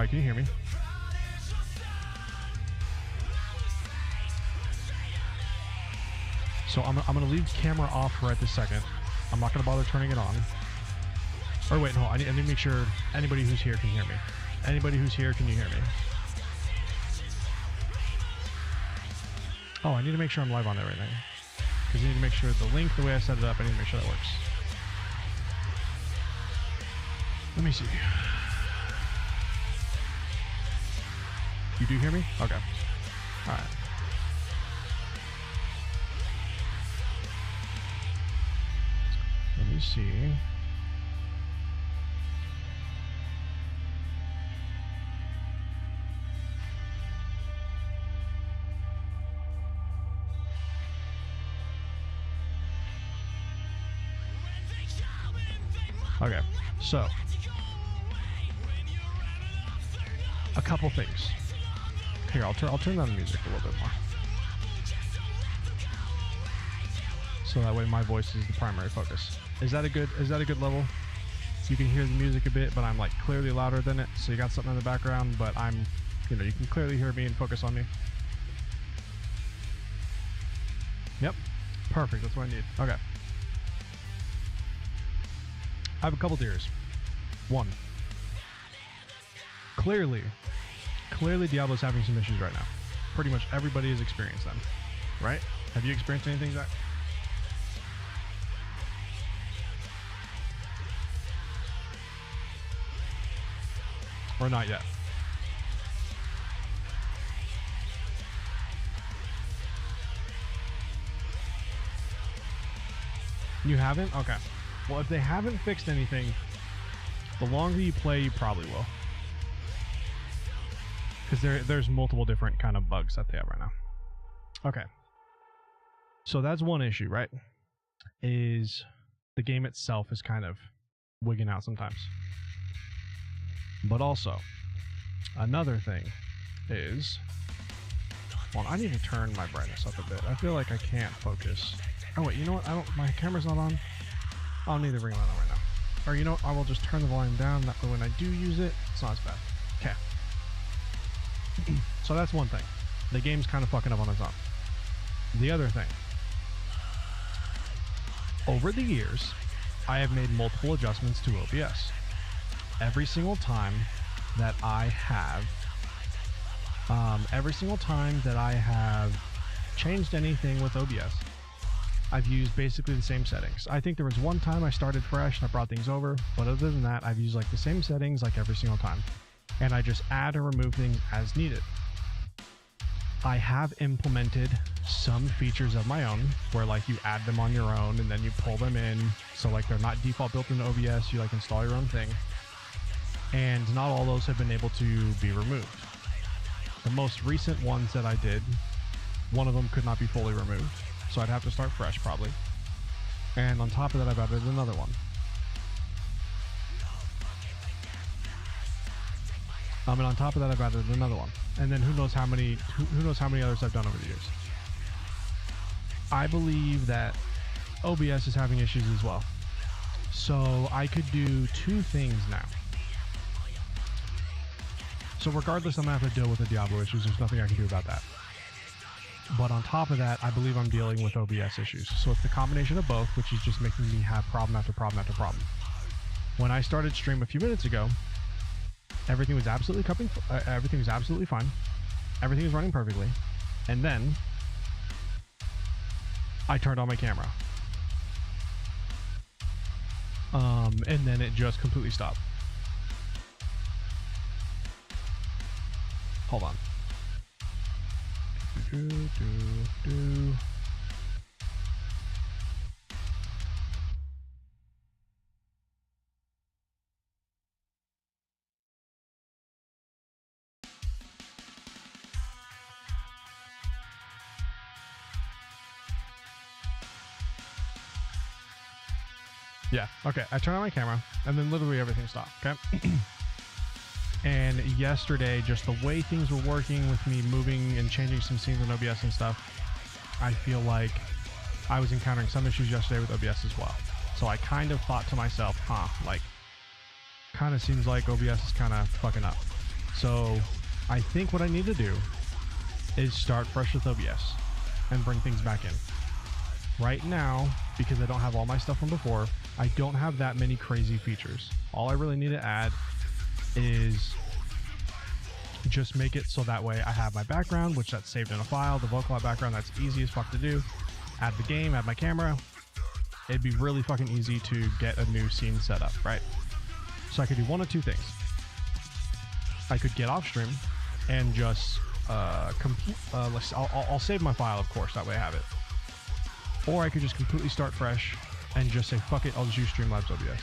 All right, can you hear me? So I'm going to leave the camera off right this second. I'm not going to bother turning it on. Or wait, no, I need to make sure anybody who's here can hear me. Anybody who's here, can you hear me? Oh, I need to make sure I'm live on everything. Because I need to make sure the link, the way I set it up, I need to make sure that works. Let me see. You do hear me? Okay. All right. Let me see. Okay, so a couple things. Here, I'll turn down the music a little bit more, so that way my voice is the primary focus. Is that a good level? You can hear the music a bit, but I'm like clearly louder than it. So you got something in the background, but I'm, you can clearly hear me and focus on me. Yep, perfect. That's what I need. Okay. I have a couple theories. One, clearly Diablo's having some issues right now. Pretty much everybody has experienced them, right? Have you experienced anything, Zach? Or not yet? You haven't? Okay. Well, if they haven't fixed anything, the longer you play, you probably will. Because there's multiple different kind of bugs that they have right now. Okay. So that's one issue, right? Is the game itself is kind of wigging out sometimes. But also, another thing is... Well, I need to turn my brightness up a bit. I feel like I can't focus. Oh wait, you know what? My camera's not on. I don't need to bring it on right now. Or you know what? I will just turn the volume down. That way when I do use it, it's not as bad. Okay. So that's one thing. The game's kind of fucking up on its own. The other thing. Over the years, I have made multiple adjustments to OBS. Every single time that I have changed anything with OBS, I've used basically the same settings. I think there was one time I started fresh and I brought things over, but other than that, I've used like the same settings like every single time. And I just add or remove things as needed. I have implemented some features of my own where like you add them on your own and then you pull them in. So like they're not default built into OBS, you like install your own thing. And not all those have been able to be removed. The most recent ones that I did, one of them could not be fully removed. So I'd have to start fresh probably. And on top of that, I've added another one. And on top of that, I've added another one. And then who knows how many others I've done over the years. I believe that OBS is having issues as well. So I could do two things now. So regardless, I'm gonna have to deal with the Diablo issues. There's nothing I can do about that. But on top of that, I believe I'm dealing with OBS issues. So it's the combination of both, which is just making me have problem after problem after problem. When I started stream a few minutes ago, everything was absolutely fine. Everything was running perfectly. And then I turned on my camera. And then it just completely stopped. Hold on. Yeah, okay. I turned on my camera and then literally everything stopped, okay? And yesterday, just the way things were working with me moving and changing some scenes in OBS and stuff, I feel like I was encountering some issues yesterday with OBS as well. So I kind of thought to myself, like, kind of seems like OBS is kind of fucking up. So I think what I need to do is start fresh with OBS and bring things back in. Right now, because I don't have all my stuff from before, I don't have that many crazy features. All I really need to add is just make it so that way I have my background, which that's saved in a file, the Vocalot background, that's easy as fuck to do. Add the game, add my camera. It'd be really fucking easy to get a new scene set up, right? So I could do one of two things. I could get off stream and just I'll save my file, of course, that way I have it. Or I could just completely start fresh and just say, fuck it, I'll just use Streamlabs OBS.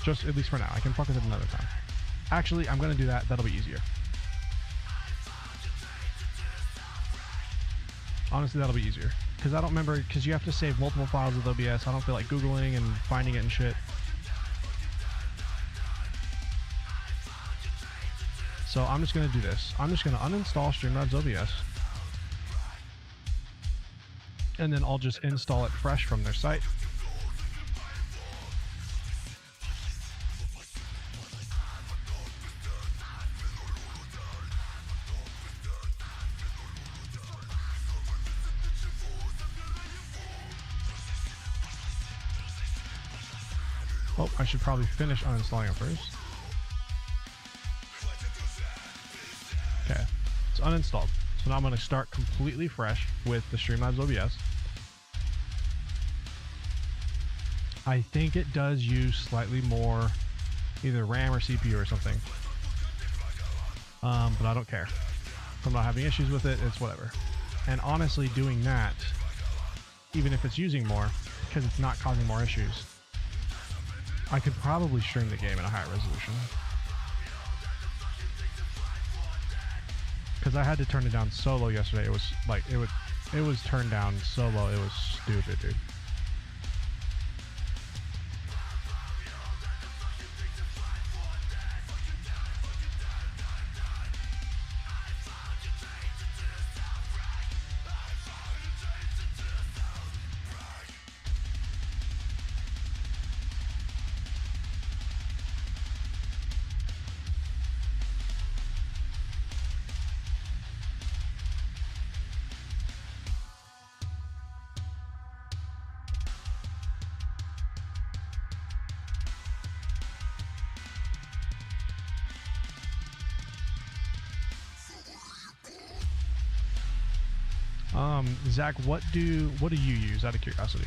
Just at least for now. I can fuck with it another time. Actually, I'm going to do that. That'll be easier. Honestly, that'll be easier. Because I don't remember, because you have to save multiple files with OBS. I don't feel like Googling and finding it and shit. So I'm just going to do this. I'm just going to uninstall Streamlabs OBS. And then I'll just install it fresh from their site. Oh, I should probably finish uninstalling it first. Okay, it's uninstalled. So now I'm going to start completely fresh with the Streamlabs OBS. I think it does use slightly more either RAM or CPU or something. But I don't care. If I'm not having issues with it, it's whatever. And honestly, doing that, even if it's using more, because it's not causing more issues, I could probably stream the game in a higher resolution. Because I had to turn it down so low yesterday. It was like, it was turned down so low, it was stupid, dude. Zach, what do you use out of curiosity?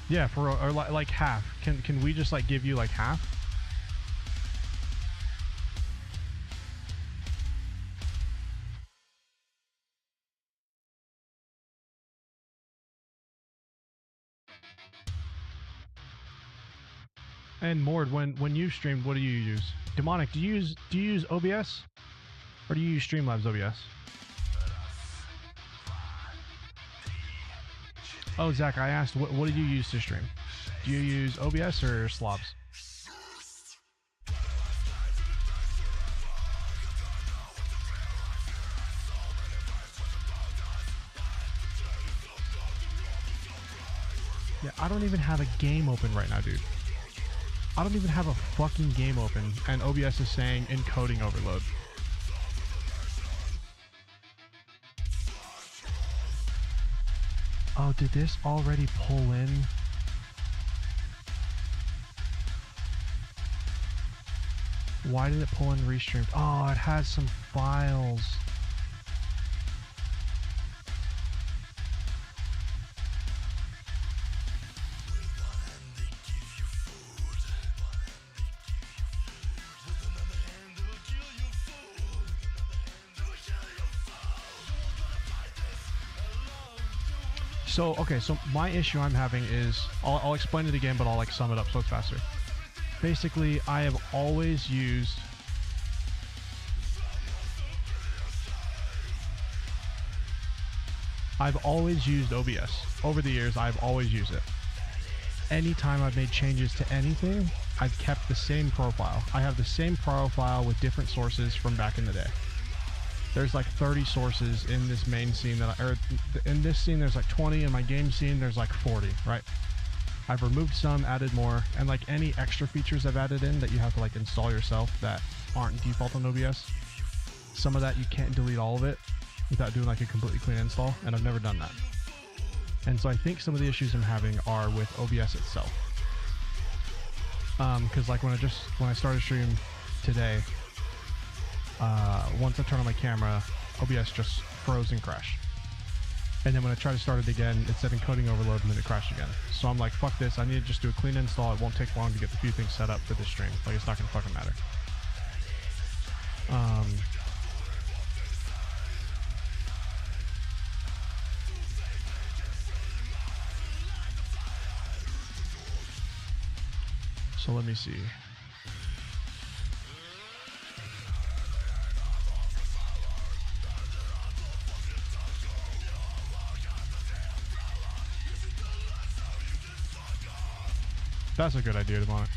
Yeah, for or like half. Can we just like give you like half? And Mord, when you streamed, what do you use? Demonic, do you use OBS? Or do you use Streamlabs OBS? Oh, Zach, I asked, what do you use to stream? Do you use OBS or Slobs? Yeah, I don't even have a game open right now, dude. I don't even have a fucking game open, and OBS is saying encoding overload. Oh, did this already pull in? Why did it pull in restreamed? Oh, it has some files. So, okay, so my issue I'm having is, I'll explain it again, but I'll like sum it up so it's faster. Basically, I have always used OBS. Over the years, I've always used it. Anytime I've made changes to anything, I've kept the same profile. I have the same profile with different sources from back in the day. There's like 30 sources in this main scene in this scene there's like 20, in my game scene there's like 40, right? I've removed some, added more, and like any extra features I've added in that you have to like install yourself that aren't default on OBS, some of that you can't delete all of it without doing like a completely clean install, and I've never done that. And so I think some of the issues I'm having are with OBS itself. Because like when I started stream today, once I turned on my camera, OBS just froze and crashed. And then when I tried to start it again, it said encoding overload, and then it crashed again. So I'm like, fuck this, I need to just do a clean install. It won't take long to get the few things set up for this stream. Like, it's not gonna fucking matter. So let me see. That's a good idea, Demonic.